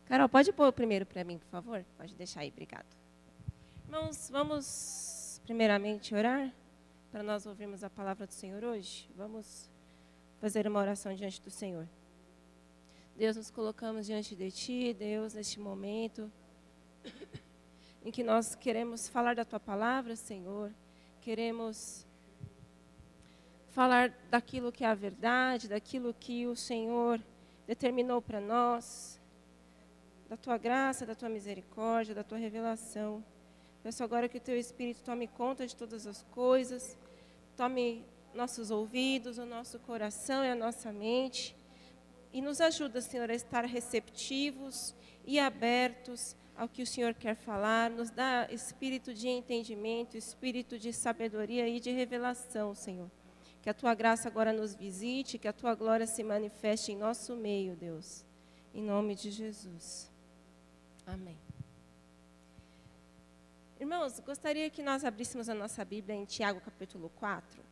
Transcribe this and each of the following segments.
Carol, pode pôr o primeiro para mim, por favor? Pode deixar aí, obrigado. Irmãos, vamos primeiramente orar para nós ouvirmos a palavra do Senhor hoje. Vamos fazer uma oração diante do Senhor. Deus, nos colocamos diante de Ti, Deus, neste momento em que nós queremos falar da Tua palavra, Senhor. Queremos falar daquilo que é a verdade, daquilo que o Senhor determinou para nós, da Tua graça, da Tua misericórdia, da Tua revelação. Peço agora que o Teu Espírito tome conta de todas as coisas, tome nossos ouvidos, o nosso coração e a nossa mente, e nos ajuda, Senhor, a estar receptivos e abertos ao que o Senhor quer falar. Nos dá espírito de entendimento, espírito de sabedoria e de revelação, Senhor. Que a Tua graça agora nos visite, que a Tua glória se manifeste em nosso meio, Deus. Em nome de Jesus. Amém. Irmãos, gostaria que nós abríssemos a nossa Bíblia em Tiago, capítulo 4.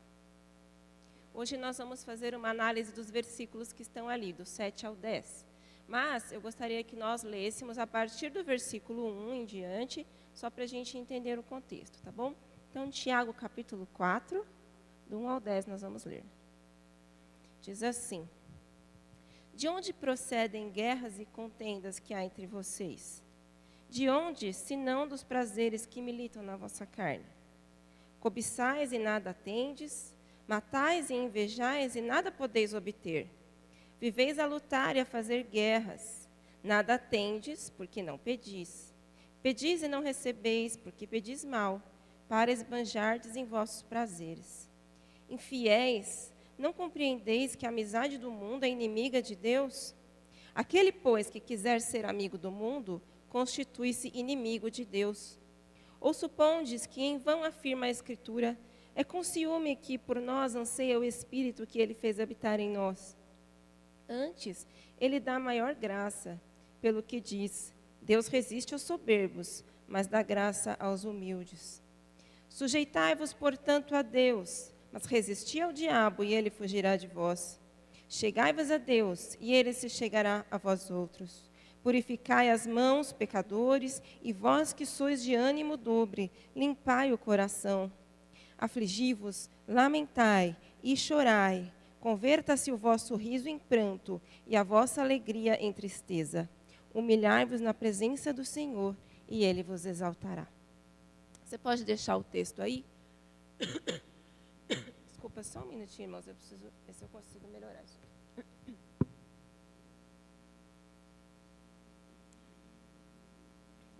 Hoje nós vamos fazer uma análise dos versículos que estão ali, do 7 ao 10. Mas eu gostaria que nós lêssemos a partir do versículo 1 em diante, só para a gente entender o contexto, tá bom? Então, Tiago, capítulo 4, do 1 ao 10, nós vamos ler. Diz assim: De onde procedem guerras e contendas que há entre vocês? De onde, senão dos prazeres que militam na vossa carne? Cobiçais e nada tendes, matais e invejais e nada podeis obter. Viveis a lutar e a fazer guerras. Nada tendes, porque não pedis. Pedis e não recebeis, porque pedis mal, para esbanjardes em vossos prazeres. Infiéis, não compreendeis que a amizade do mundo é inimiga de Deus? Aquele, pois, que quiser ser amigo do mundo, constitui-se inimigo de Deus. Ou supondes que em vão afirma a Escritura: é com ciúme que por nós anseia o Espírito que Ele fez habitar em nós. Antes, Ele dá maior graça, pelo que diz: Deus resiste aos soberbos, mas dá graça aos humildes. Sujeitai-vos, portanto, a Deus, mas resisti ao diabo, e ele fugirá de vós. Chegai-vos a Deus, e ele se chegará a vós outros. Purificai as mãos, pecadores, e vós que sois de ânimo dobre, limpai o coração. Afligi-vos, lamentai e chorai. Converta-se o vosso riso em pranto, e a vossa alegria em tristeza. Humilhai-vos na presença do Senhor, e Ele vos exaltará. Você pode deixar o texto aí? Desculpa, só um minutinho, irmãos. Eu preciso ver se eu consigo melhorar isso.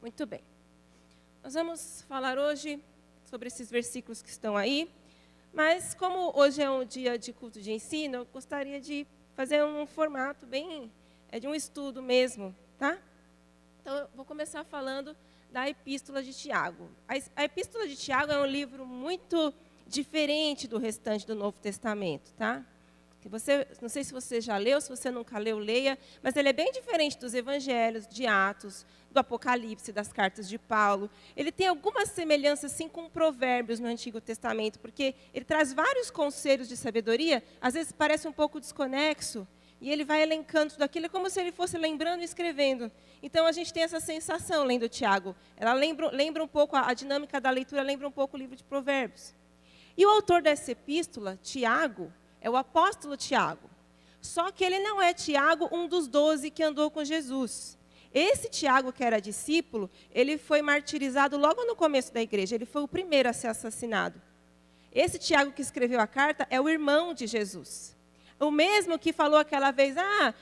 Muito bem. Nós vamos falar hoje sobre esses versículos que estão aí, mas como hoje é um dia de culto de ensino, eu gostaria de fazer um formato bem, de um estudo mesmo, tá? Então, eu vou começar falando da Epístola de Tiago. A Epístola de Tiago é um livro muito diferente do restante do Novo Testamento, tá? Não sei se você já leu, se você nunca leu, leia, mas ele é bem diferente dos Evangelhos, de Atos, do Apocalipse, das cartas de Paulo. Ele tem algumas semelhanças, sim, com Provérbios no Antigo Testamento, porque ele traz vários conselhos de sabedoria, às vezes parece um pouco desconexo, e ele vai elencando tudo aquilo, é como se ele fosse lembrando e escrevendo. Então, a gente tem essa sensação lendo Tiago. Ela lembra um pouco, a dinâmica da leitura lembra um pouco o livro de Provérbios. E o autor dessa epístola, Tiago, é o apóstolo Tiago. Só que ele não é Tiago, um dos 12 que andou com Jesus. Esse Tiago, que era discípulo, ele foi martirizado logo no começo da igreja. Ele foi o primeiro a ser assassinado. Esse Tiago que escreveu a carta é o irmão de Jesus. O mesmo que falou aquela vez: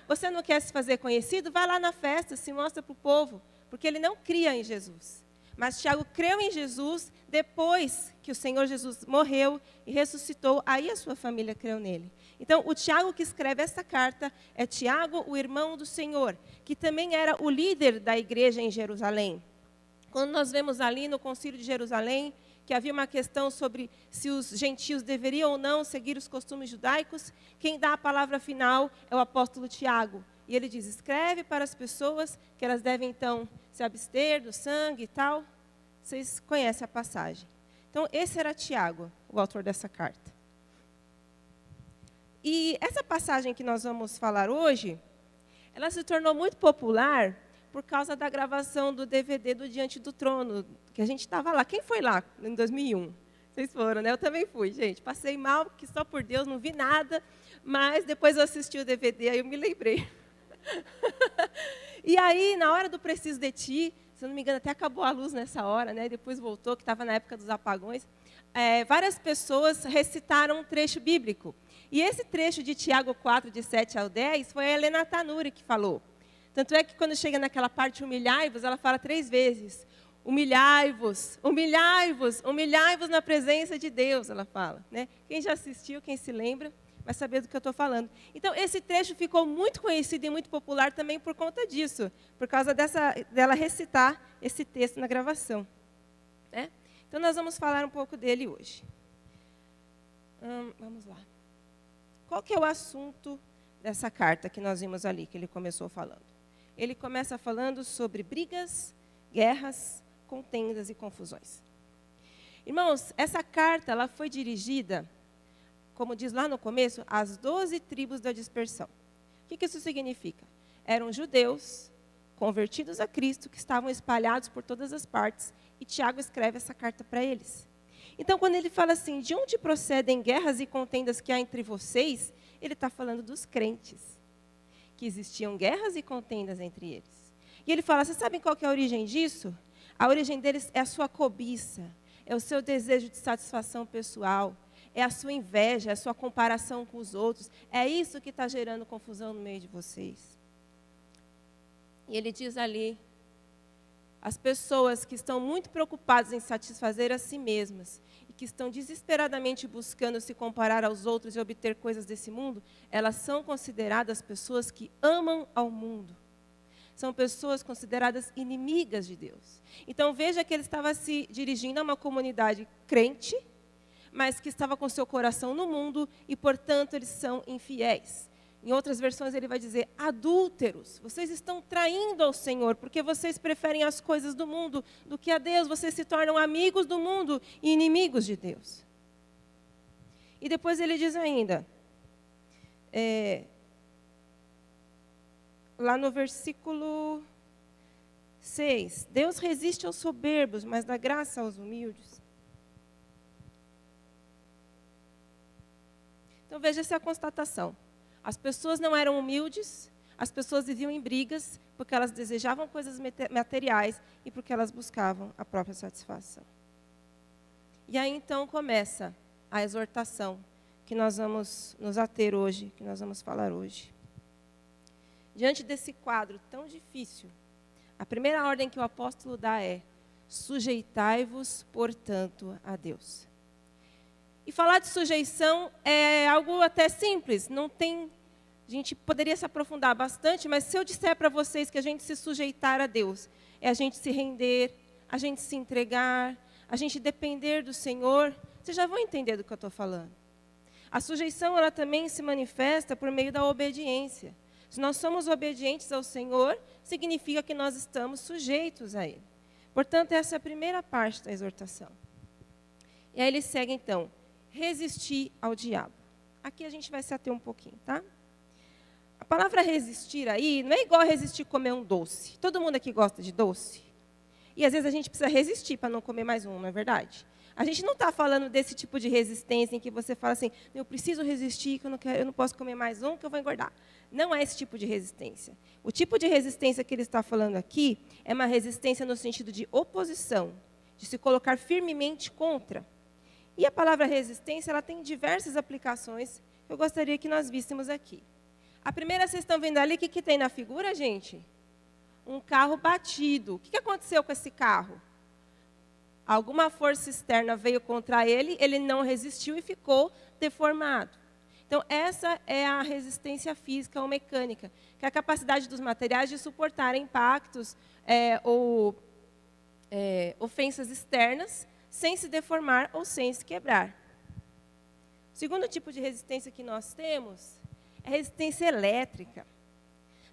você não quer se fazer conhecido? Vai lá na festa, se mostra para o povo. Porque ele não cria em Jesus. Mas Tiago creu em Jesus depois que o Senhor Jesus morreu e ressuscitou, aí a sua família creu nele. Então, o Tiago que escreve essa carta é Tiago, o irmão do Senhor, que também era o líder da igreja em Jerusalém. Quando nós vemos ali no Concílio de Jerusalém, que havia uma questão sobre se os gentios deveriam ou não seguir os costumes judaicos, quem dá a palavra final é o apóstolo Tiago. E ele diz: escreve para as pessoas que elas devem, então, se abster do sangue e tal. Vocês conhecem a passagem. Então, esse era Tiago, o autor dessa carta. E essa passagem que nós vamos falar hoje, ela se tornou muito popular por causa da gravação do DVD do Diante do Trono, que a gente estava lá. Quem foi lá em 2001? Vocês foram, né? Eu também fui, gente. Passei mal, porque só por Deus, não vi nada, mas depois eu assisti o DVD, aí eu me lembrei. E aí, na hora do Preciso de Ti, se eu não me engano, até acabou a luz nessa hora, né? Depois voltou, que estava na época dos apagões. Várias pessoas recitaram um trecho bíblico. E esse trecho de Tiago 4, de 7 ao 10, foi a Helena Tanuri que falou. Tanto é que quando chega naquela parte humilhai-vos, ela fala 3 vezes. Humilhai-vos, humilhai-vos, humilhai-vos na presença de Deus, ela fala. Né? Quem já assistiu, quem se lembra, vai saber do que eu estou falando. Então, esse trecho ficou muito conhecido e muito popular também por conta disso, por causa dela recitar esse texto na gravação. Né? Então, nós vamos falar um pouco dele hoje. Vamos lá. Qual que é o assunto dessa carta que nós vimos ali, que ele começou falando? Ele começa falando sobre brigas, guerras, contendas e confusões. Irmãos, essa carta ela foi dirigida, como diz lá no começo, às 12 tribos da dispersão. O que isso significa? Eram judeus convertidos a Cristo que estavam espalhados por todas as partes e Tiago escreve essa carta para eles. Então, quando ele fala assim, de onde procedem guerras e contendas que há entre vocês, ele está falando dos crentes, que existiam guerras e contendas entre eles. E ele fala, vocês sabem qual que é a origem disso? A origem deles é a sua cobiça, é o seu desejo de satisfação pessoal, é a sua inveja, é a sua comparação com os outros. É isso que está gerando confusão no meio de vocês. E ele diz ali, as pessoas que estão muito preocupadas em satisfazer a si mesmas e que estão desesperadamente buscando se comparar aos outros e obter coisas desse mundo, elas são consideradas pessoas que amam ao mundo. São pessoas consideradas inimigas de Deus. Então, veja que ele estava se dirigindo a uma comunidade crente, mas que estava com seu coração no mundo e, portanto, eles são infiéis. Em outras versões, ele vai dizer, adúlteros, vocês estão traindo ao Senhor, porque vocês preferem as coisas do mundo do que a Deus. Vocês se tornam amigos do mundo e inimigos de Deus. E depois ele diz ainda, lá no versículo 6, Deus resiste aos soberbos, mas dá graça aos humildes. Então, veja essa constatação. As pessoas não eram humildes, as pessoas viviam em brigas, porque elas desejavam coisas materiais e porque elas buscavam a própria satisfação. E aí, então, começa a exortação que nós vamos nos ater hoje, que nós vamos falar hoje. Diante desse quadro tão difícil, a primeira ordem que o apóstolo dá é: sujeitai-vos, portanto, a Deus. E falar de sujeição é algo até simples, não tem... A gente poderia se aprofundar bastante, mas se eu disser para vocês que a gente se sujeitar a Deus, é a gente se render, a gente se entregar, a gente depender do Senhor, vocês já vão entender do que eu estou falando. A sujeição, ela também se manifesta por meio da obediência. Se nós somos obedientes ao Senhor, significa que nós estamos sujeitos a Ele. Portanto, essa é a primeira parte da exortação. E aí ele segue, então, resistir ao diabo. Aqui a gente vai se ater um pouquinho, tá? A palavra resistir aí não é igual a resistir comer um doce. Todo mundo aqui gosta de doce? E às vezes a gente precisa resistir para não comer mais um, não é verdade? A gente não está falando desse tipo de resistência em que você fala assim, eu preciso resistir, que eu não posso comer mais um, que eu vou engordar. Não é esse tipo de resistência. O tipo de resistência que ele está falando aqui é uma resistência no sentido de oposição, de se colocar firmemente contra. E a palavra resistência, ela tem diversas aplicações que eu gostaria que nós víssemos aqui. A primeira, vocês estão vendo ali, o que tem na figura, gente? Um carro batido. O que aconteceu com esse carro? Alguma força externa veio contra ele, ele não resistiu e ficou deformado. Então, essa é a resistência física ou mecânica, que é a capacidade dos materiais de suportar impactos ou ofensas externas, sem se deformar ou sem se quebrar. O segundo tipo de resistência que nós temos é a resistência elétrica.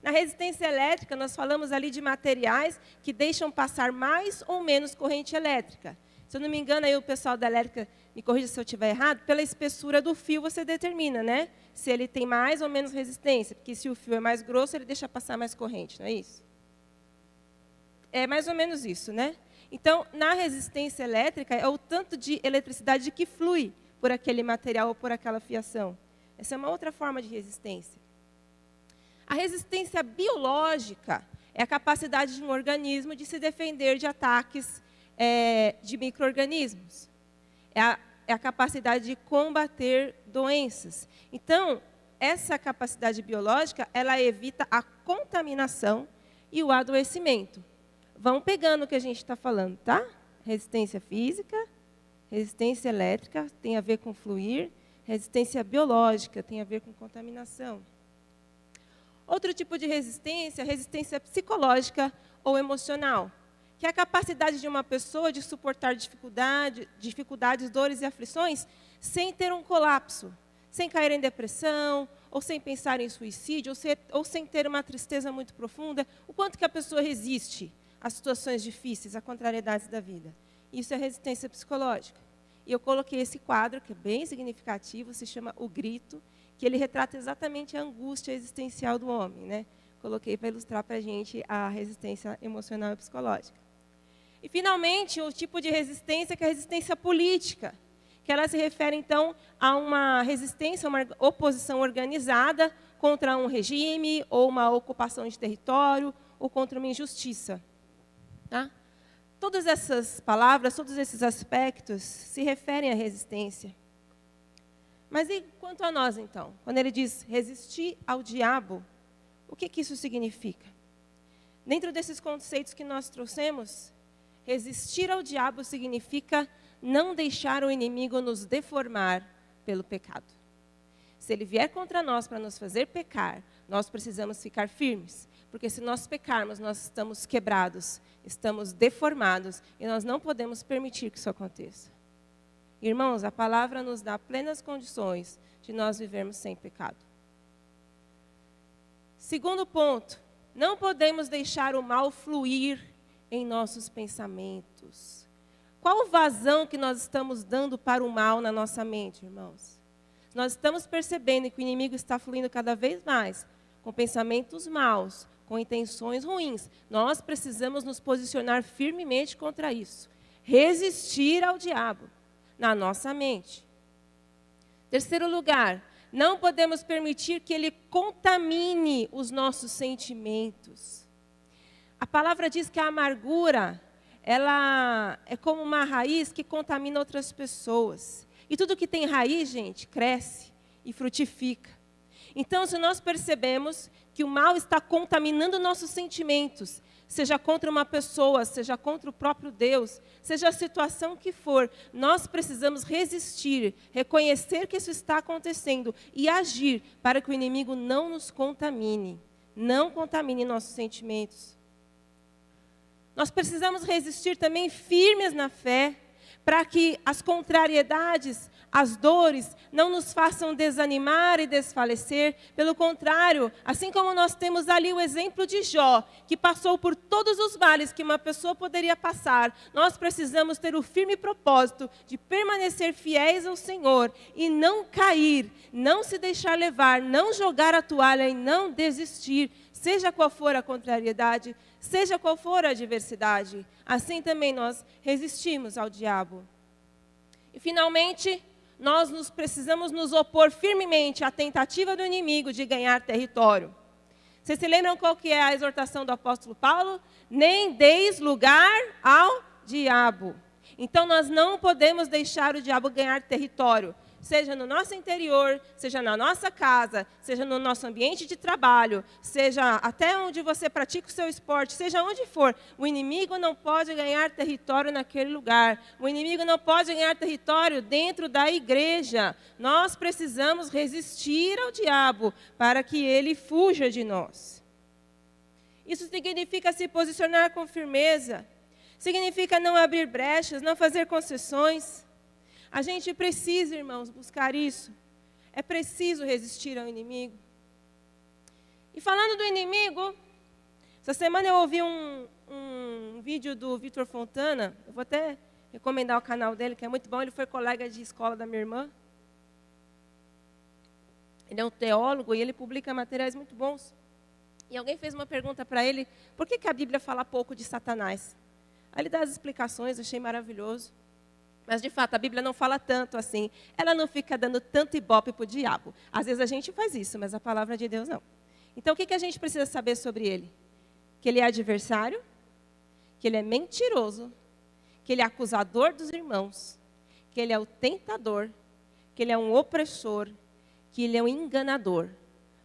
Na resistência elétrica, nós falamos ali de materiais que deixam passar mais ou menos corrente elétrica. Se eu não me engano, aí o pessoal da elétrica, me corrija se eu estiver errado, pela espessura do fio você determina, né? Se ele tem mais ou menos resistência, porque se o fio é mais grosso, ele deixa passar mais corrente, não é isso? é mais ou menos isso, né? Então, na resistência elétrica, é o tanto de eletricidade que flui por aquele material ou por aquela fiação. Essa é uma outra forma de resistência. A resistência biológica é a capacidade de um organismo de se defender de ataques de micro-organismos. É a capacidade de combater doenças. Então, essa capacidade biológica, ela evita a contaminação e o adoecimento. Vão pegando o que a gente está falando, tá? Resistência física, resistência elétrica, tem a ver com fluir. Resistência biológica, tem a ver com contaminação. Outro tipo de resistência, resistência psicológica ou emocional, que é a capacidade de uma pessoa de suportar dificuldades, dores e aflições sem ter um colapso, sem cair em depressão, ou sem pensar em suicídio, ou sem ter uma tristeza muito profunda. O quanto que a pessoa resiste às situações difíceis, a contrariedades da vida. Isso é resistência psicológica. E eu coloquei esse quadro, que é bem significativo, se chama O Grito, que ele retrata exatamente a angústia existencial do homem, né? Coloquei para ilustrar para a gente a resistência emocional e psicológica. E, finalmente, o tipo de resistência, que é a resistência política, que ela se refere, então, a uma resistência, uma oposição organizada contra um regime, ou uma ocupação de território, ou contra uma injustiça. Tá? Todas essas palavras, todos esses aspectos se referem à resistência. Mas e quanto a nós, então? Quando ele diz resistir ao diabo, o que isso significa? Dentro desses conceitos que nós trouxemos, resistir ao diabo significa não deixar o inimigo nos deformar pelo pecado. Se ele vier contra nós para nos fazer pecar, nós precisamos ficar firmes. Porque se nós pecarmos, nós estamos quebrados, estamos deformados, e nós não podemos permitir que isso aconteça. Irmãos, a palavra nos dá plenas condições de nós vivermos sem pecado. Segundo ponto, não podemos deixar o mal fluir em nossos pensamentos. Qual vazão que nós estamos dando para o mal na nossa mente, irmãos? Nós estamos percebendo que o inimigo está fluindo cada vez mais, com pensamentos maus, com intenções ruins. Nós precisamos nos posicionar firmemente contra isso. Resistir ao diabo na nossa mente. Terceiro lugar, não podemos permitir que ele contamine os nossos sentimentos. A palavra diz que a amargura, ela é como uma raiz que contamina outras pessoas. E tudo que tem raiz, gente, cresce e frutifica. Então, se nós percebemos que o mal está contaminando nossos sentimentos, seja contra uma pessoa, seja contra o próprio Deus, seja a situação que for, nós precisamos resistir, reconhecer que isso está acontecendo e agir para que o inimigo não nos contamine, não contamine nossos sentimentos. Nós precisamos resistir também firmes na fé, para que as contrariedades, as dores, não nos façam desanimar e desfalecer. Pelo contrário, assim como nós temos ali o exemplo de Jó, que passou por todos os males que uma pessoa poderia passar, nós precisamos ter o firme propósito de permanecer fiéis ao Senhor e não cair, não se deixar levar, não jogar a toalha e não desistir, seja qual for a contrariedade, seja qual for a adversidade. Assim também nós resistimos ao diabo. E, finalmente, nós precisamos nos opor firmemente à tentativa do inimigo de ganhar território. Vocês se lembram qual que é a exortação do apóstolo Paulo? Nem deis lugar ao diabo. Então, nós não podemos deixar o diabo ganhar território, seja no nosso interior, seja na nossa casa, seja no nosso ambiente de trabalho, seja até onde você pratica o seu esporte, seja onde for. O inimigo não pode ganhar território naquele lugar. O inimigo não pode ganhar território dentro da igreja. Nós precisamos resistir ao diabo para que ele fuja de nós. Isso significa se posicionar com firmeza. Significa não abrir brechas, não fazer concessões. A gente precisa, irmãos, buscar isso. É preciso resistir ao inimigo. E falando do inimigo, essa semana eu ouvi um vídeo do Vitor Fontana. Eu vou até recomendar o canal dele, que é muito bom. Ele foi colega de escola da minha irmã. Ele é um teólogo e ele publica materiais muito bons. E alguém fez uma pergunta para ele, por que a Bíblia fala pouco de Satanás? Aí ele dá as explicações, achei maravilhoso. Mas, de fato, a Bíblia não fala tanto assim. Ela não fica dando tanto ibope para o diabo. Às vezes a gente faz isso, mas a palavra de Deus não. Então, o que a gente precisa saber sobre ele? Que ele é adversário, que ele é mentiroso, que ele é acusador dos irmãos, que ele é o tentador, que ele é um opressor, que ele é um enganador.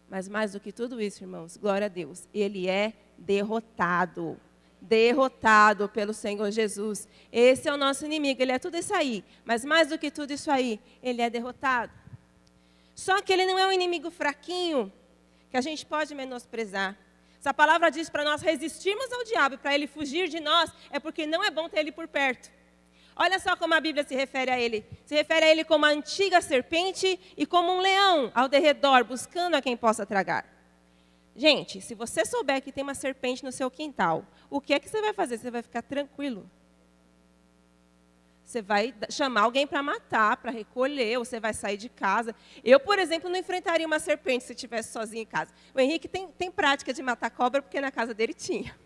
Mas mais do que tudo isso, irmãos, glória a Deus, ele é derrotado. Derrotado pelo Senhor Jesus. Esse é o nosso inimigo, ele é tudo isso aí. Mas mais do que tudo isso aí, ele é derrotado. Só que ele não é um inimigo fraquinho, que a gente pode menosprezar. Se a palavra diz para nós resistirmos ao diabo e para ele fugir de nós, é porque não é bom ter ele por perto. Olha só como a Bíblia se refere a ele. Se refere a ele como a antiga serpente e como um leão ao derredor, buscando a quem possa tragar. Gente, se você souber que tem uma serpente no seu quintal, o que é que você vai fazer? Você vai ficar tranquilo. Você vai chamar alguém para matar, para recolher, ou você vai sair de casa. Eu, por exemplo, não enfrentaria uma serpente se estivesse sozinho em casa. O Henrique tem prática de matar cobra, porque na casa dele tinha.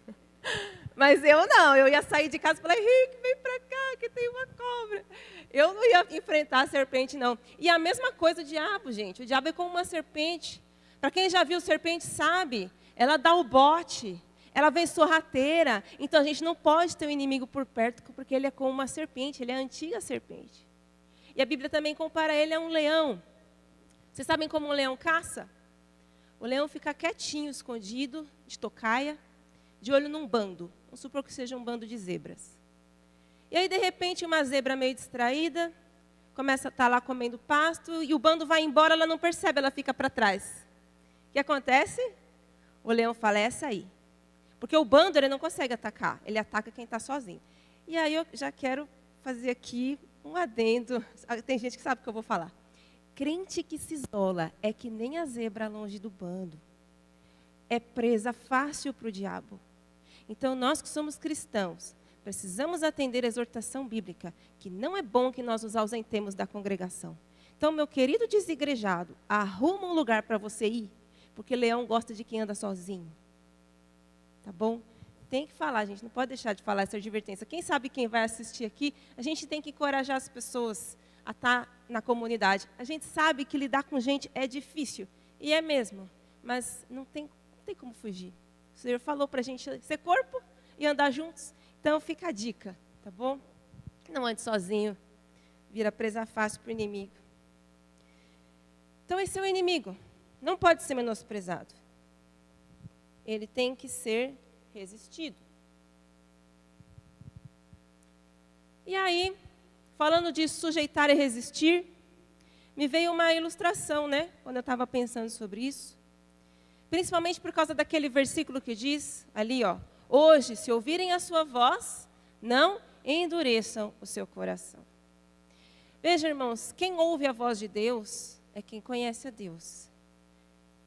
Mas eu não, eu ia sair de casa e falar, Henrique, vem para cá, que tem uma cobra. Eu não ia enfrentar a serpente, não. E a mesma coisa o diabo, gente. O diabo é como uma serpente. Para quem já viu serpente sabe, ela dá o bote, ela vem sorrateira. Então a gente não pode ter um inimigo por perto, porque ele é como uma serpente, ele é a antiga serpente. E a Bíblia também compara ele a um leão. Vocês sabem como um leão caça? O leão fica quietinho, escondido, de tocaia, de olho num bando. Vamos supor que seja um bando de zebras. E aí, de repente, uma zebra meio distraída, começa a estar lá comendo pasto, e o bando vai embora, ela não percebe, ela fica para trás. O que acontece? O leão fala, é essa aí. Porque o bando ele não consegue atacar, ele ataca quem está sozinho. E aí eu já quero fazer aqui um adendo. Tem gente que sabe o que eu vou falar. Crente que se isola é que nem a zebra longe do bando. É presa fácil para o diabo. Então nós que somos cristãos, precisamos atender a exortação bíblica, que não é bom que nós nos ausentemos da congregação. Então, meu querido desigrejado, arruma um lugar para você ir, porque leão gosta de quem anda sozinho. Tá bom? Tem que falar, gente, não pode deixar de falar essa advertência. Quem sabe quem vai assistir aqui, a gente tem que encorajar as pessoas a estar na comunidade. A gente sabe que lidar com gente é difícil, e é mesmo, mas não tem como fugir. O Senhor falou para a gente ser corpo e andar juntos, então fica a dica, tá bom? Não ande sozinho, vira presa fácil para o inimigo. Então esse é o inimigo. Não pode ser menosprezado. Ele tem que ser resistido. E aí, falando de sujeitar e resistir, me veio uma ilustração, né? Quando eu estava pensando sobre isso. Principalmente por causa daquele versículo que diz ali, ó. Hoje, se ouvirem a sua voz, não endureçam o seu coração. Veja, irmãos, quem ouve a voz de Deus é quem conhece a Deus.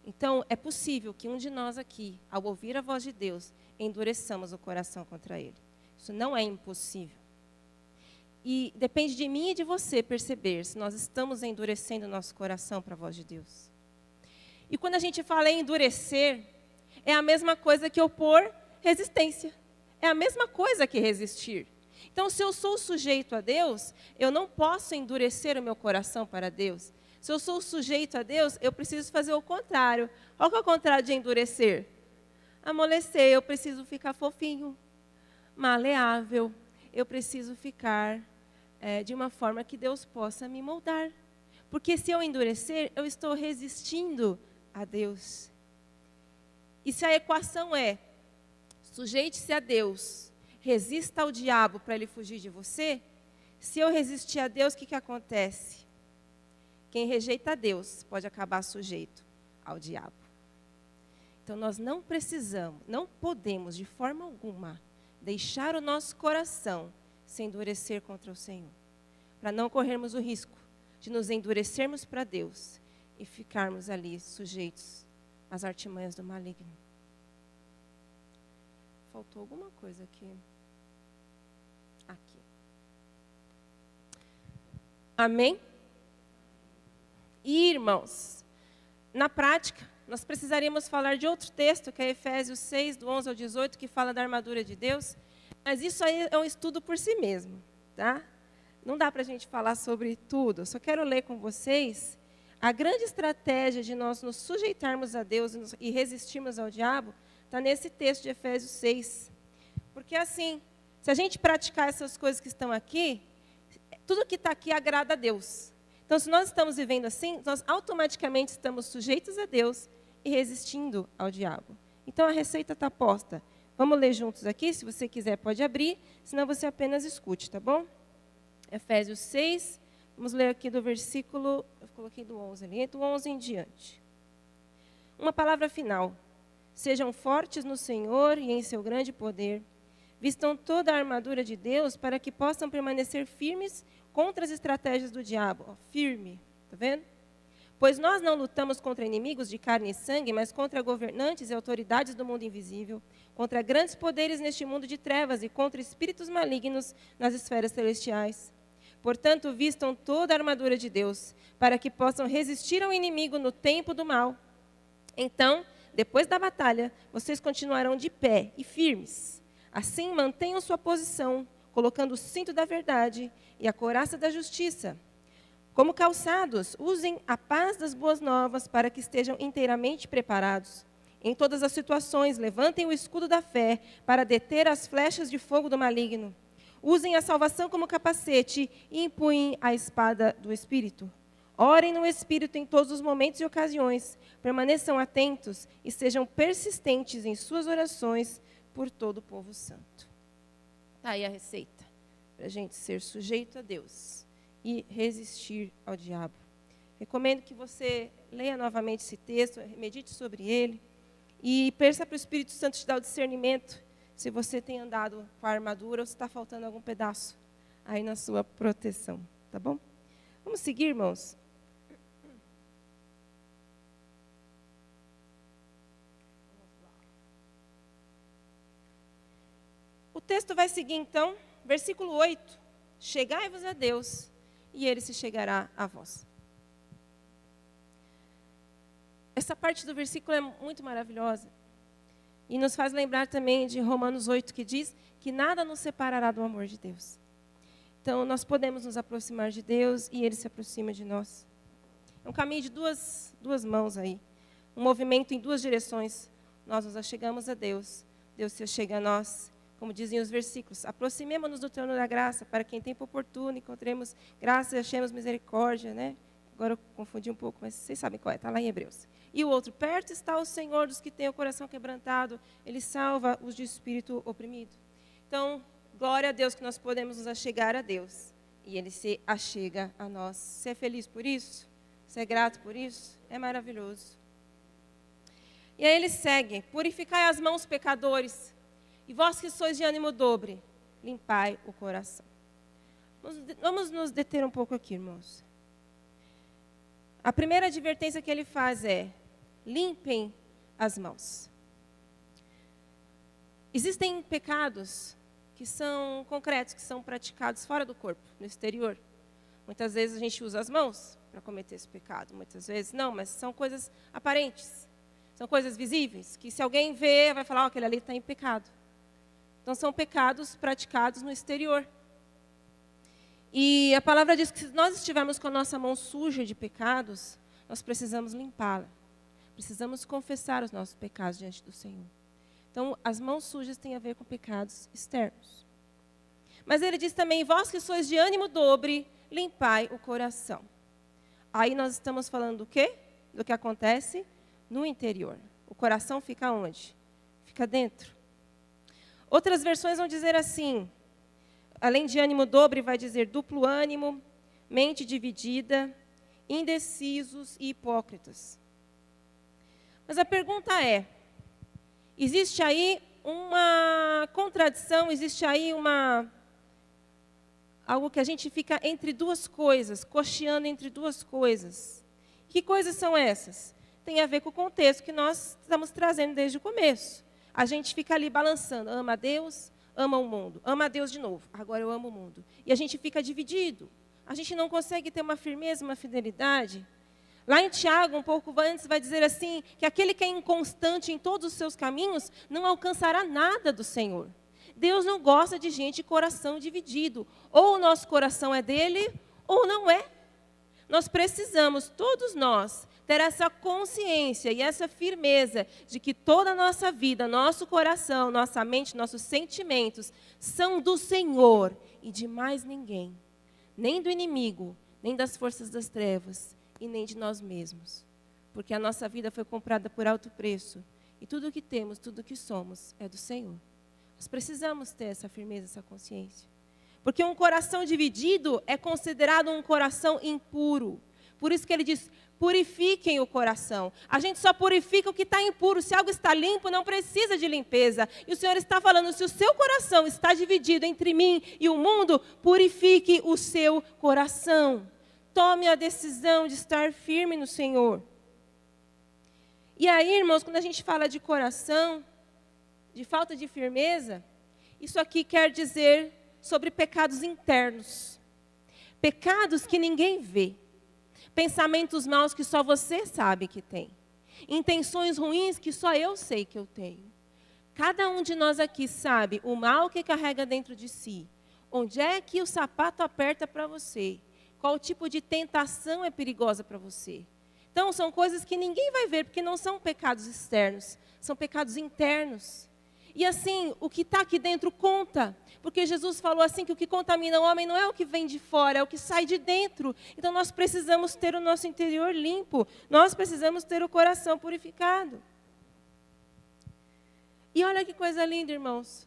Então, é possível que um de nós aqui, ao ouvir a voz de Deus, endureçamos o coração contra Ele. Isso não é impossível. E depende de mim e de você perceber se nós estamos endurecendo o nosso coração para a voz de Deus. E quando a gente fala em endurecer, é a mesma coisa que opor resistência. É a mesma coisa que resistir. Então, se eu sou sujeito a Deus, eu não posso endurecer o meu coração para Deus. Se eu sou sujeito a Deus, eu preciso fazer o contrário. Qual que é o contrário de endurecer? Amolecer, eu preciso ficar fofinho, maleável. Eu preciso ficar de uma forma que Deus possa me moldar. Porque se eu endurecer, eu estou resistindo a Deus. E se a equação é, sujeite-se a Deus, resista ao diabo para ele fugir de você, se eu resistir a Deus, o que acontece? Quem rejeita a Deus pode acabar sujeito ao diabo. Então, nós não precisamos, não podemos, de forma alguma, deixar o nosso coração se endurecer contra o Senhor. Para não corrermos o risco de nos endurecermos para Deus e ficarmos ali sujeitos às artimanhas do maligno. Faltou alguma coisa aqui. Aqui. Amém? E, irmãos, na prática, nós precisaríamos falar de outro texto, que é Efésios 6, do 11 ao 18, que fala da armadura de Deus. Mas isso aí é um estudo por si mesmo, tá? Não dá para a gente falar sobre tudo. Eu só quero ler com vocês a grande estratégia de nós nos sujeitarmos a Deus e resistirmos ao diabo está nesse texto de Efésios 6. Porque assim, se a gente praticar essas coisas que estão aqui, tudo que está aqui agrada a Deus. Então, se nós estamos vivendo assim, nós automaticamente estamos sujeitos a Deus e resistindo ao diabo. Então, a receita está posta. Vamos ler juntos aqui? Se você quiser, pode abrir, senão você apenas escute, tá bom? Efésios 6, vamos ler aqui do versículo, eu coloquei do 11 ali, do 11 em diante. Uma palavra final. Sejam fortes no Senhor e em seu grande poder. Vistam toda a armadura de Deus para que possam permanecer firmes contra as estratégias do diabo. Ó, firme, tá vendo? Pois nós não lutamos contra inimigos de carne e sangue, mas contra governantes e autoridades do mundo invisível, contra grandes poderes neste mundo de trevas e contra espíritos malignos nas esferas celestiais. Portanto, vistam toda a armadura de Deus, para que possam resistir ao inimigo no tempo do mal. Então, depois da batalha, vocês continuarão de pé e firmes. Assim, mantenham sua posição, colocando o cinto da verdade e a couraça da justiça. Como calçados, usem a paz das boas novas para que estejam inteiramente preparados. Em todas as situações, levantem o escudo da fé para deter as flechas de fogo do maligno. Usem a salvação como capacete e empunhem a espada do Espírito. Orem no Espírito em todos os momentos e ocasiões. Permaneçam atentos e sejam persistentes em suas orações por todo o povo santo. Está aí a receita para a gente ser sujeito a Deus e resistir ao diabo. Recomendo que você leia novamente esse texto, medite sobre ele e peça para o Espírito Santo te dar o discernimento se você tem andado com a armadura ou se está faltando algum pedaço aí na sua proteção, tá bom? Vamos seguir, irmãos? O texto vai seguir, então, versículo 8. Chegai-vos a Deus, e Ele se chegará a vós. Essa parte do versículo é muito maravilhosa. E nos faz lembrar também de Romanos 8, que diz que nada nos separará do amor de Deus. Então, nós podemos nos aproximar de Deus e Ele se aproxima de nós. É um caminho de duas mãos aí. Um movimento em duas direções. Nós nos achegamos a Deus, Deus se achega a nós. Como dizem os versículos, aproximemo-nos do trono da graça, para que em tempo oportuno encontremos graça e achemos misericórdia, né? Agora eu confundi um pouco, mas vocês sabem qual é, está lá em Hebreus. E o outro, perto está o Senhor dos que têm o coração quebrantado, Ele salva os de espírito oprimido. Então, glória a Deus que nós podemos nos achegar a Deus, e Ele se achega a nós. Você é feliz por isso? Você é grato por isso? É maravilhoso. E aí ele segue, purificai as mãos, pecadores, e vós que sois de ânimo dobre, limpai o coração. Vamos nos deter um pouco aqui, irmãos. A primeira advertência que ele faz é, limpem as mãos. Existem pecados que são concretos, que são praticados fora do corpo, no exterior. Muitas vezes a gente usa as mãos para cometer esse pecado, muitas vezes não, mas são coisas aparentes. São coisas visíveis, que se alguém vê, vai falar, aquele ali está em pecado. Então, são pecados praticados no exterior. E a palavra diz que se nós estivermos com a nossa mão suja de pecados, nós precisamos limpá-la. Precisamos confessar os nossos pecados diante do Senhor. Então, as mãos sujas têm a ver com pecados externos. Mas ele diz também, vós que sois de ânimo dobre, limpai o coração. Aí nós estamos falando do quê? Do que acontece no interior. O coração fica onde? Fica dentro. Outras versões vão dizer assim, além de ânimo dobre, vai dizer duplo ânimo, mente dividida, indecisos e hipócritas. Mas a pergunta é, existe aí uma contradição, existe aí algo que a gente fica entre duas coisas, cocheando entre duas coisas. Que coisas são essas? Tem a ver com o contexto que nós estamos trazendo desde o começo. A gente fica ali balançando, ama a Deus, ama o mundo. Ama a Deus de novo, agora eu amo o mundo. E a gente fica dividido. A gente não consegue ter uma firmeza, uma fidelidade. Lá em Tiago, um pouco antes, vai dizer assim, que aquele que é inconstante em todos os seus caminhos não alcançará nada do Senhor. Deus não gosta de gente de coração dividido. Ou o nosso coração é dele, ou não é. Nós precisamos, todos nós, ter essa consciência e essa firmeza de que toda a nossa vida, nosso coração, nossa mente, nossos sentimentos são do Senhor e de mais ninguém. Nem do inimigo, nem das forças das trevas e nem de nós mesmos. Porque a nossa vida foi comprada por alto preço. E tudo o que temos, tudo o que somos é do Senhor. Nós precisamos ter essa firmeza, essa consciência. Porque um coração dividido é considerado um coração impuro. Por isso que ele diz, purifiquem o coração. A gente só purifica o que está impuro. Se algo está limpo, não precisa de limpeza. E o Senhor está falando, se o seu coração está dividido entre mim e o mundo, purifique o seu coração. Tome a decisão de estar firme no Senhor. E aí, irmãos, quando a gente fala de coração, de falta de firmeza, isso aqui quer dizer sobre pecados internos. Pecados que ninguém vê. Pensamentos maus que só você sabe que tem. Intenções ruins que só eu sei que eu tenho. Cada um de nós aqui sabe o mal que carrega dentro de si. Onde é que o sapato aperta para você? Qual tipo de tentação é perigosa para você? Então, são coisas que ninguém vai ver, porque não são pecados externos, são pecados internos. E assim, o que está aqui dentro conta. Porque Jesus falou assim que o que contamina o homem não é o que vem de fora, é o que sai de dentro. Então nós precisamos ter o nosso interior limpo. Nós precisamos ter o coração purificado. E olha que coisa linda, irmãos.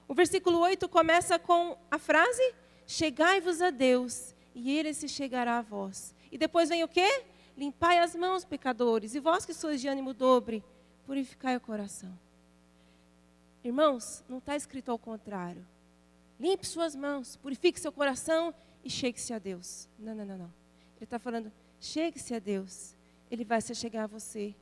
O versículo 8 começa com a frase, chegai-vos a Deus, e Ele se chegará a vós. E depois vem o quê? Limpai as mãos, pecadores, e vós que sois de ânimo dobre, purificai o coração. Irmãos, não está escrito ao contrário. Limpe suas mãos, purifique seu coração e chegue-se a Deus. Não, não, não, não. Ele está falando, chegue-se a Deus. Ele vai se chegar a você.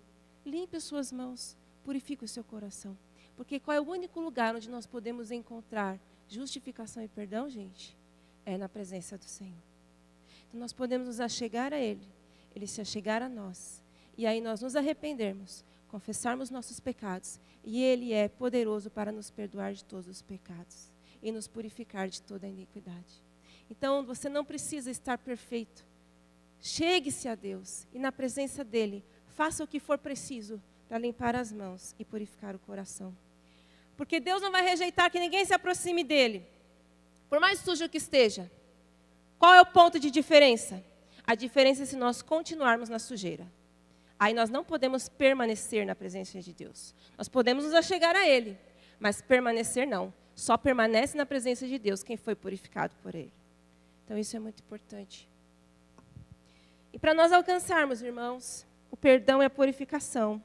Limpe as suas mãos, purifique o seu coração. Porque qual é o único lugar onde nós podemos encontrar justificação e perdão, gente? É na presença do Senhor. Então nós podemos nos achegar a Ele, Ele se achegar a nós. E aí nós nos arrependermos, confessarmos nossos pecados, e Ele é poderoso para nos perdoar de todos os pecados e nos purificar de toda a iniquidade. Então, você não precisa estar perfeito. Chegue-se a Deus e na presença dEle, faça o que for preciso para limpar as mãos e purificar o coração. Porque Deus não vai rejeitar que ninguém se aproxime dEle, por mais sujo que esteja. Qual é o ponto de diferença? A diferença é se nós continuarmos na sujeira. Aí nós não podemos permanecer na presença de Deus. Nós podemos nos achegar a Ele, mas permanecer não. Só permanece na presença de Deus quem foi purificado por Ele. Então isso é muito importante. E para nós alcançarmos, irmãos, o perdão e a purificação,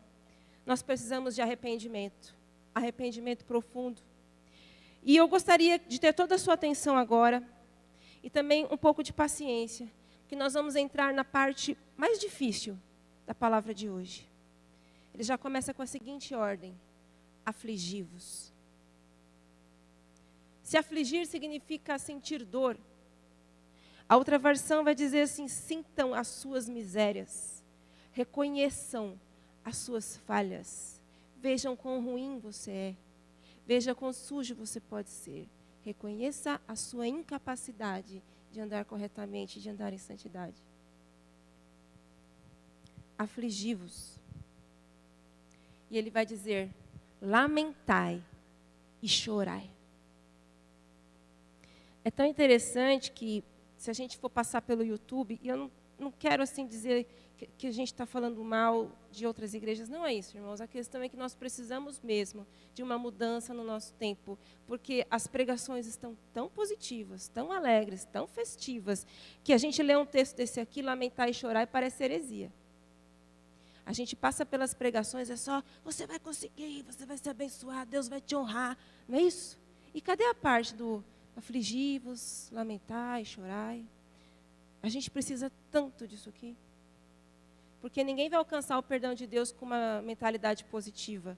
nós precisamos de arrependimento. Arrependimento profundo. E eu gostaria de ter toda a sua atenção agora, e também um pouco de paciência, porque nós vamos entrar na parte mais difícil da palavra de hoje. Ele já começa com a seguinte ordem: afligi-vos. Se afligir significa sentir dor. A outra versão vai dizer assim: sintam as suas misérias, reconheçam as suas falhas, vejam quão ruim você é, veja quão sujo você pode ser, reconheça a sua incapacidade de andar corretamente, de andar em santidade. Afligi-vos. E ele vai dizer, lamentai e chorai. É tão interessante que, se a gente for passar pelo YouTube, e eu não quero assim dizer que a gente está falando mal de outras igrejas, não é isso, irmãos. A questão é que nós precisamos mesmo de uma mudança no nosso tempo, porque as pregações estão tão positivas, tão alegres, tão festivas, que a gente lê um texto desse aqui, lamentar e chorar, e parece heresia. A gente passa pelas pregações, é só, você vai conseguir, você vai ser abençoado, Deus vai te honrar, não é isso? E cadê a parte do afligi-vos, lamentai, chorai? A gente precisa tanto disso aqui. Porque ninguém vai alcançar o perdão de Deus com uma mentalidade positiva,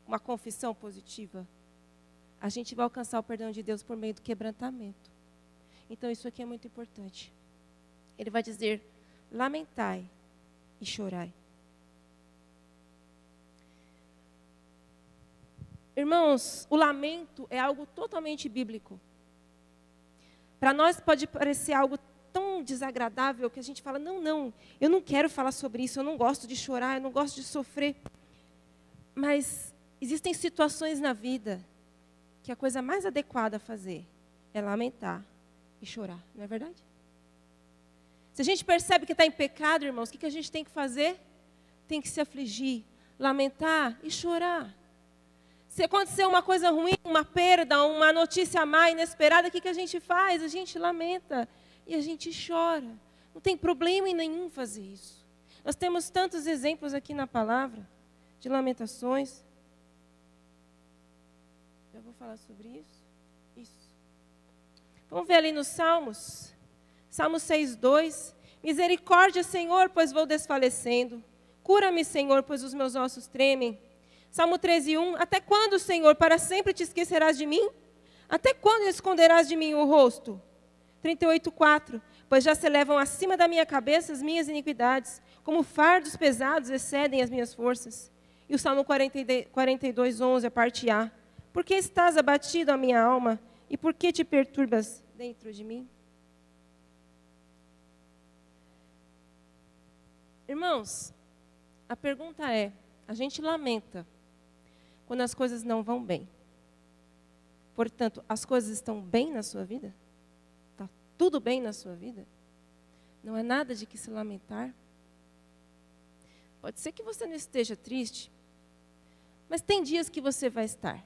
uma confissão positiva. A gente vai alcançar o perdão de Deus por meio do quebrantamento. Então isso aqui é muito importante. Ele vai dizer, lamentai e chorai. Irmãos, o lamento é algo totalmente bíblico. Para nós pode parecer algo tão desagradável que a gente fala, não, eu não quero falar sobre isso, eu não gosto de chorar, eu não gosto de sofrer. Mas existem situações na vida que a coisa mais adequada a fazer é lamentar e chorar, não é verdade? Se a gente percebe que está em pecado, irmãos, o que a gente tem que fazer? Tem que se afligir, lamentar e chorar. Se acontecer uma coisa ruim, uma perda, uma notícia má, inesperada, o que a gente faz? A gente lamenta e a gente chora. Não tem problema em nenhum fazer isso. Nós temos tantos exemplos aqui na palavra de lamentações. Já vou falar sobre isso. Isso. Vamos ver ali nos Salmos. Salmo 6:2. Misericórdia, Senhor, pois vou desfalecendo. Cura-me, Senhor, pois os meus ossos tremem. Salmo 13:1. Até quando, Senhor, para sempre te esquecerás de mim? Até quando esconderás de mim o rosto? 38:4. Pois já se elevam acima da minha cabeça as minhas iniquidades, como fardos pesados excedem as minhas forças. E o Salmo 42:11, a parte A. Por que estás abatido, a minha alma? E por que te perturbas dentro de mim? Irmãos, a pergunta é, a gente lamenta quando as coisas não vão bem. Portanto, as coisas estão bem na sua vida? Está tudo bem na sua vida? Não é nada de que se lamentar? Pode ser que você não esteja triste, mas tem dias que você vai estar.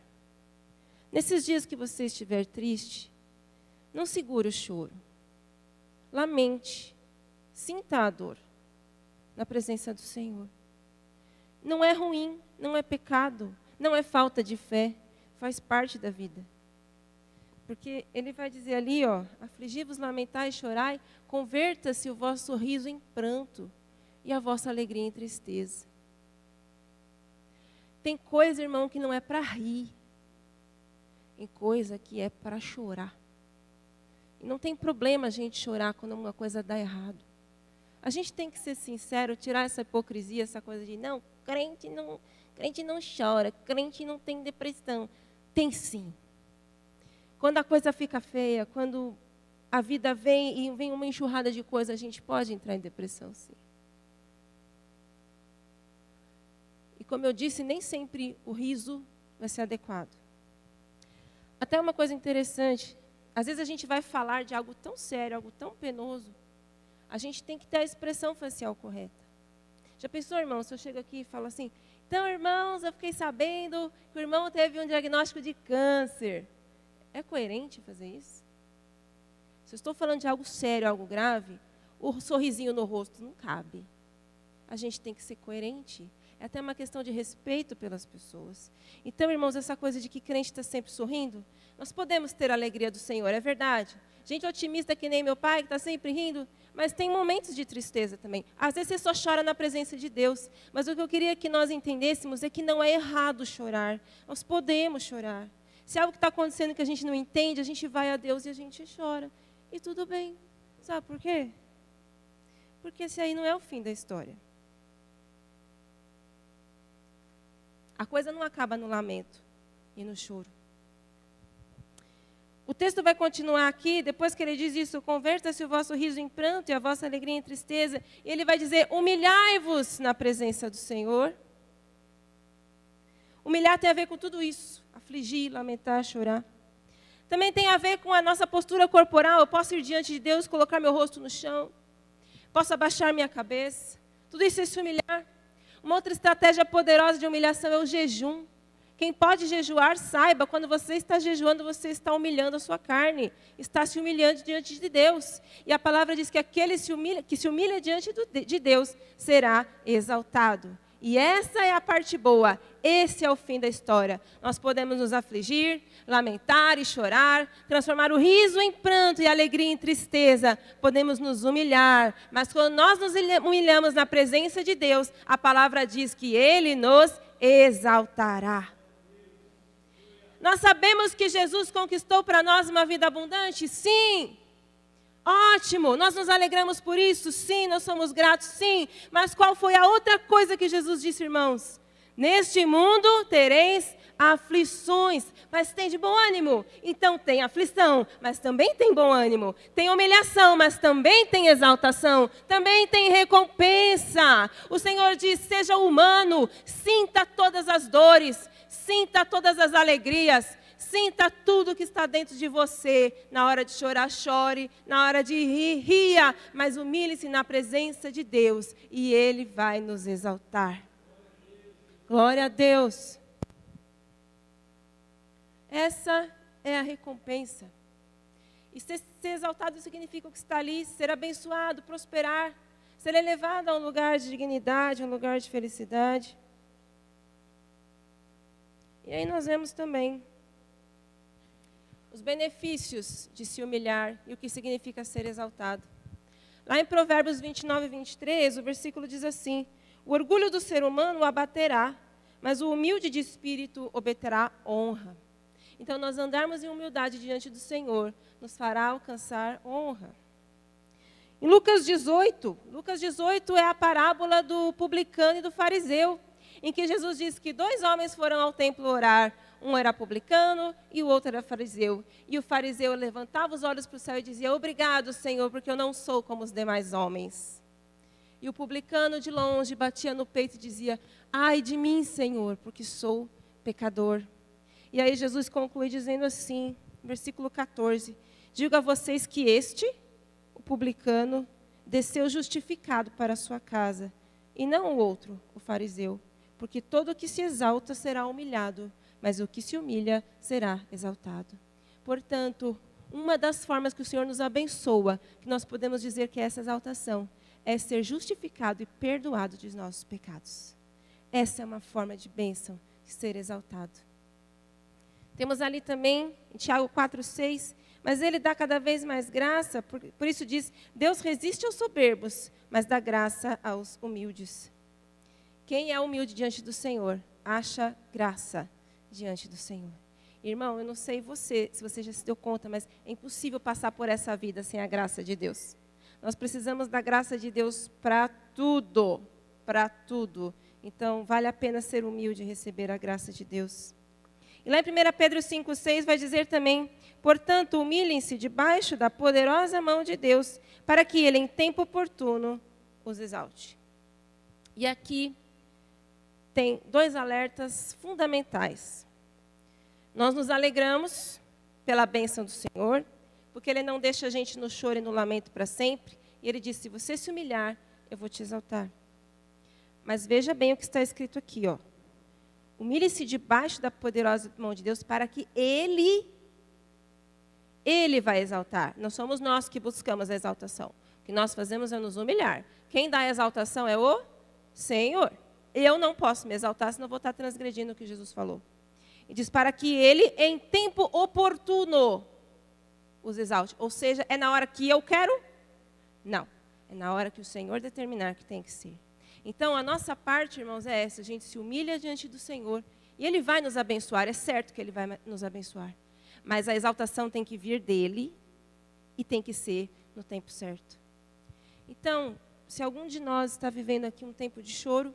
Nesses dias que você estiver triste, não segure o choro. Lamente, sinta a dor na presença do Senhor. Não é ruim, não é pecado, não é falta de fé, faz parte da vida. Porque ele vai dizer ali, afligi-vos, lamentai e chorai, converta-se o vosso riso em pranto e a vossa alegria em tristeza. Tem coisa, irmão, que não é para rir. Tem coisa que é para chorar. E não tem problema a gente chorar quando uma coisa dá errado. A gente tem que ser sincero, tirar essa hipocrisia, essa coisa de, não, crente não chora, crente não tem depressão. Tem sim. Quando a coisa fica feia, quando a vida vem e vem uma enxurrada de coisas, a gente pode entrar em depressão, sim. E como eu disse, nem sempre o riso vai ser adequado. Até uma coisa interessante, às vezes a gente vai falar de algo tão sério, algo tão penoso, a gente tem que ter a expressão facial correta. Já pensou, irmão, se eu chego aqui e falo assim, então, irmãos, eu fiquei sabendo que o irmão teve um diagnóstico de câncer. É coerente fazer isso? Se eu estou falando de algo sério, algo grave, o sorrisinho no rosto não cabe. A gente tem que ser coerente. É até uma questão de respeito pelas pessoas. Então, irmãos, essa coisa de que crente está sempre sorrindo, nós podemos ter a alegria do Senhor, é verdade. Gente otimista que nem meu pai, que está sempre rindo, mas tem momentos de tristeza também. Às vezes você só chora na presença de Deus. Mas o que eu queria que nós entendêssemos é que não é errado chorar. Nós podemos chorar. Se algo que está acontecendo que a gente não entende, a gente vai a Deus e a gente chora. E tudo bem. Sabe por quê? Porque esse aí não é o fim da história. A coisa não acaba no lamento e no choro. O texto vai continuar aqui, depois que ele diz isso, converta-se o vosso riso em pranto e a vossa alegria em tristeza. E ele vai dizer, humilhai-vos na presença do Senhor. Humilhar tem a ver com tudo isso, afligir, lamentar, chorar. Também tem a ver com a nossa postura corporal. Eu posso ir diante de Deus, colocar meu rosto no chão, posso abaixar minha cabeça. Tudo isso é se humilhar. Uma outra estratégia poderosa de humilhação é o jejum. Quem pode jejuar, saiba, quando você está jejuando, você está humilhando a sua carne, está se humilhando diante de Deus. E a palavra diz que aquele que se humilha diante de Deus será exaltado. E essa é a parte boa, esse é o fim da história. Nós podemos nos afligir, lamentar e chorar, transformar o riso em pranto e a alegria em tristeza. Podemos nos humilhar, mas quando nós nos humilhamos na presença de Deus, a palavra diz que Ele nos exaltará. Nós sabemos que Jesus conquistou para nós uma vida abundante? Sim. Ótimo, nós nos alegramos por isso, sim, nós somos gratos, sim. Mas qual foi a outra coisa que Jesus disse, irmãos? Neste mundo tereis aflições, mas tem de bom ânimo. Então tem aflição, mas também tem bom ânimo. Tem humilhação, mas também tem exaltação. Também tem recompensa. O Senhor diz, seja humano, sinta todas as dores, sinta todas as alegrias. Sinta tudo que está dentro de você. Na hora de chorar, chore. Na hora de rir, ria. Mas humilhe-se na presença de Deus e Ele vai nos exaltar. Glória a Deus. Essa é a recompensa. E ser exaltado significa que está ali, ser abençoado, prosperar, ser elevado a um lugar de dignidade, a um lugar de felicidade. E aí nós vemos também os benefícios de se humilhar e o que significa ser exaltado. Lá em Provérbios 29 e 23, o versículo diz assim: o orgulho do ser humano o abaterá, mas o humilde de espírito obterá honra. Então, nós andarmos em humildade diante do Senhor nos fará alcançar honra. Em Lucas 18 é a parábola do publicano e do fariseu, em que Jesus diz que 2 homens foram ao templo orar. Um era publicano e o outro era fariseu. E o fariseu levantava os olhos para o céu e dizia: obrigado, Senhor, porque eu não sou como os demais homens. E o publicano de longe batia no peito e dizia: ai de mim, Senhor, porque sou pecador. E aí Jesus conclui dizendo assim, versículo 14: digo a vocês que este, o publicano, desceu justificado para a sua casa, e não o outro, o fariseu. Porque todo o que se exalta será humilhado, mas o que se humilha será exaltado. Portanto, uma das formas que o Senhor nos abençoa, que nós podemos dizer que é essa exaltação, é ser justificado e perdoado dos nossos pecados. Essa é uma forma de bênção, de ser exaltado. Temos ali também, em Tiago 4,6, mas Ele dá cada vez mais graça, por isso diz, Deus resiste aos soberbos, mas dá graça aos humildes. Quem é humilde diante do Senhor, acha graça diante do Senhor. Irmão, eu não sei se você já se deu conta, mas é impossível passar por essa vida sem a graça de Deus. Nós precisamos da graça de Deus para tudo, para tudo. Então, vale a pena ser humilde e receber a graça de Deus. E lá em 1 Pedro 5,6 vai dizer também: portanto, humilhem-se debaixo da poderosa mão de Deus, para que Ele, em tempo oportuno, os exalte. E aqui tem 2 alertas fundamentais. Nós nos alegramos pela bênção do Senhor, porque Ele não deixa a gente no choro e no lamento para sempre. E Ele diz: se você se humilhar, eu vou te exaltar. Mas veja bem o que está escrito aqui, ó. Humilhe-se debaixo da poderosa mão de Deus para que Ele vai exaltar. Não somos nós que buscamos a exaltação. O que nós fazemos é nos humilhar. Quem dá a exaltação é o Senhor. Eu não posso me exaltar, senão vou estar transgredindo o que Jesus falou. E diz, para que Ele, em tempo oportuno, os exalte. Ou seja, é na hora que eu quero? Não. É na hora que o Senhor determinar que tem que ser. Então, a nossa parte, irmãos, é essa. A gente se humilha diante do Senhor e Ele vai nos abençoar. É certo que Ele vai nos abençoar. Mas a exaltação tem que vir dEle e tem que ser no tempo certo. Então, se algum de nós está vivendo aqui um tempo de choro,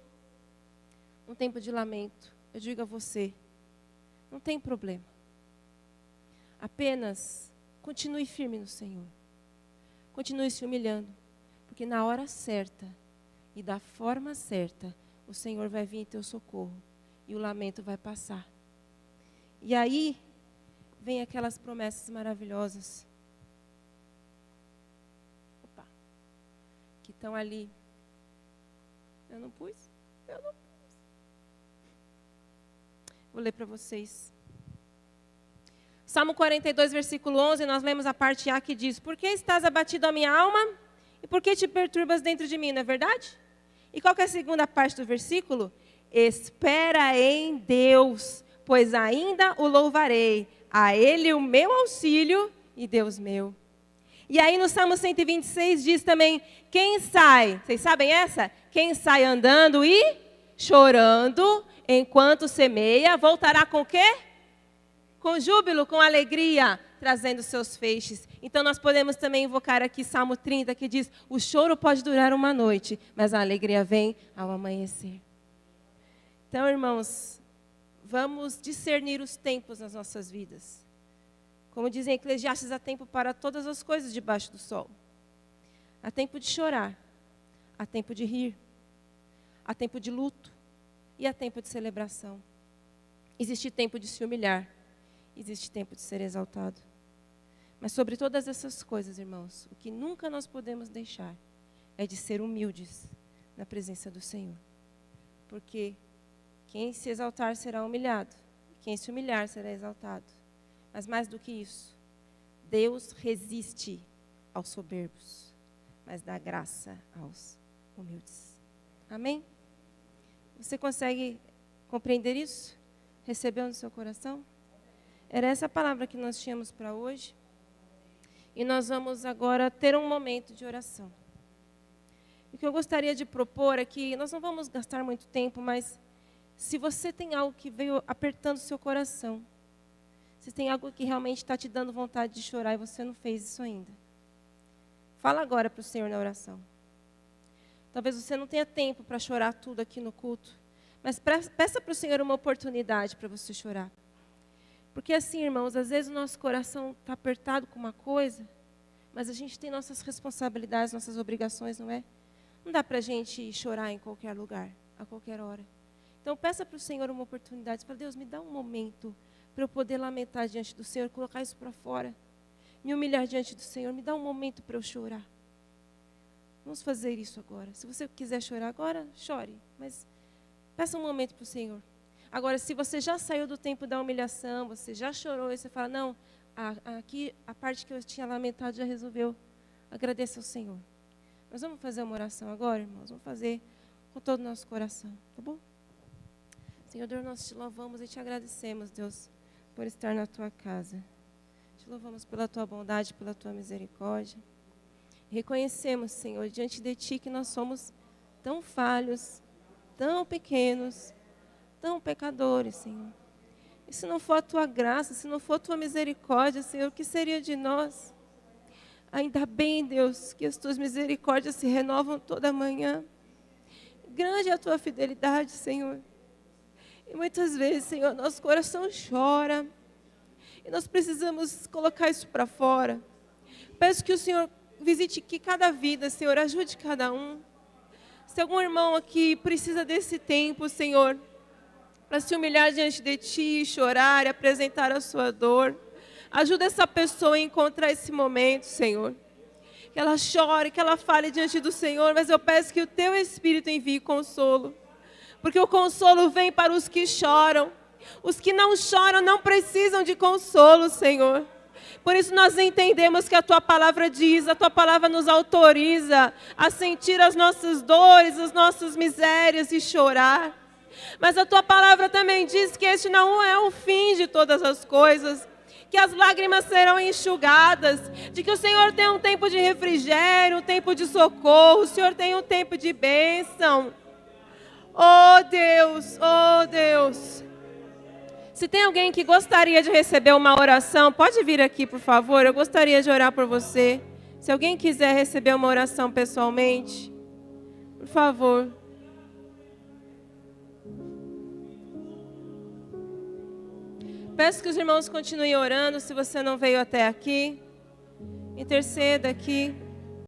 um tempo de lamento, eu digo a você, não tem problema. Apenas continue firme no Senhor. Continue se humilhando, porque na hora certa e da forma certa, o Senhor vai vir em teu socorro e o lamento vai passar. E aí, vem aquelas promessas maravilhosas. Opa, que estão ali. Eu não pus? Vou ler para vocês. Salmo 42, versículo 11, nós lemos a parte A que diz: por que estás abatido a minha alma? E por que te perturbas dentro de mim, não é verdade? E qual que é a segunda parte do versículo? Espera em Deus, pois ainda o louvarei. A Ele o meu auxílio e Deus meu. E aí no Salmo 126 diz também, quem sai, vocês sabem essa? Quem sai andando e chorando, enquanto semeia, voltará com o quê? com júbilo, com alegria, trazendo seus feixes. Então nós podemos também invocar aqui Salmo 30, que diz: o choro pode durar uma noite, mas a alegria vem ao amanhecer. Então, irmãos, vamos discernir os tempos nas nossas vidas. Como dizem Eclesiastes, há tempo para todas as coisas debaixo do sol. Há tempo de chorar, há tempo de rir, há tempo de luto e há tempo de celebração. Existe tempo de se humilhar, existe tempo de ser exaltado. Mas sobre todas essas coisas, irmãos, o que nunca nós podemos deixar é de ser humildes na presença do Senhor. Porque quem se exaltar será humilhado, quem se humilhar será exaltado. Mas mais do que isso, Deus resiste aos soberbos, mas dá graça aos humildes. Amém? Você consegue compreender isso? Recebeu no seu coração? Era essa a palavra que nós tínhamos para hoje. E nós vamos agora ter um momento de oração. O que eu gostaria de propor é que nós não vamos gastar muito tempo, mas se você tem algo que veio apertando o seu coração, se tem algo que realmente está te dando vontade de chorar e você não fez isso ainda, fala agora para o Senhor na oração. Talvez você não tenha tempo para chorar tudo aqui no culto, mas peça para o Senhor uma oportunidade para você chorar. Porque assim, irmãos, às vezes o nosso coração está apertado com uma coisa, mas a gente tem nossas responsabilidades, nossas obrigações, não é? Não dá para a gente chorar em qualquer lugar, a qualquer hora. Então peça para o Senhor uma oportunidade. Fala: Deus, me dá um momento para eu poder lamentar diante do Senhor, colocar isso para fora, me humilhar diante do Senhor. Me dá um momento para eu chorar. Vamos fazer isso agora. Se você quiser chorar agora, chore, mas peça um momento para o Senhor. Agora, se você já saiu do tempo da humilhação, você já chorou, e você fala: não, aqui a parte que eu tinha lamentado já resolveu, agradeça ao Senhor. Nós vamos fazer uma oração agora, irmãos, vamos fazer com todo o nosso coração, tá bom? Senhor Deus, nós te louvamos e te agradecemos, Deus, por estar na tua casa. Te louvamos pela tua bondade, pela tua misericórdia. Reconhecemos, Senhor, diante de ti que nós somos tão falhos, tão pequenos, tão pecadores, Senhor. E se não for a tua graça, se não for a tua misericórdia, Senhor, o que seria de nós? Ainda bem, Deus, que as tuas misericórdias se renovam toda manhã. Grande é a tua fidelidade, Senhor. E muitas vezes, Senhor, nosso coração chora. E nós precisamos colocar isso para fora. Peço que o Senhor visite aqui cada vida, Senhor, ajude cada um. Se algum irmão aqui precisa desse tempo, Senhor, para se humilhar diante de ti, chorar e apresentar a sua dor, ajuda essa pessoa a encontrar esse momento, Senhor. Que ela chore, que ela fale diante do Senhor, mas eu peço que o teu Espírito envie consolo. Porque o consolo vem para os que choram. Os que não choram não precisam de consolo, Senhor. Por isso nós entendemos que a tua palavra diz, a tua palavra nos autoriza a sentir as nossas dores, as nossas misérias e chorar. Mas a tua palavra também diz que este não é o fim de todas as coisas, que as lágrimas serão enxugadas, de que o Senhor tem um tempo de refrigério, um tempo de socorro, o Senhor tem um tempo de bênção. Oh Deus, oh Deus. Se tem alguém que gostaria de receber uma oração, pode vir aqui, por favor. Eu gostaria de orar por você. Se alguém quiser receber uma oração pessoalmente, por favor. Peço que os irmãos continuem orando. Se você não veio até aqui, interceda aqui.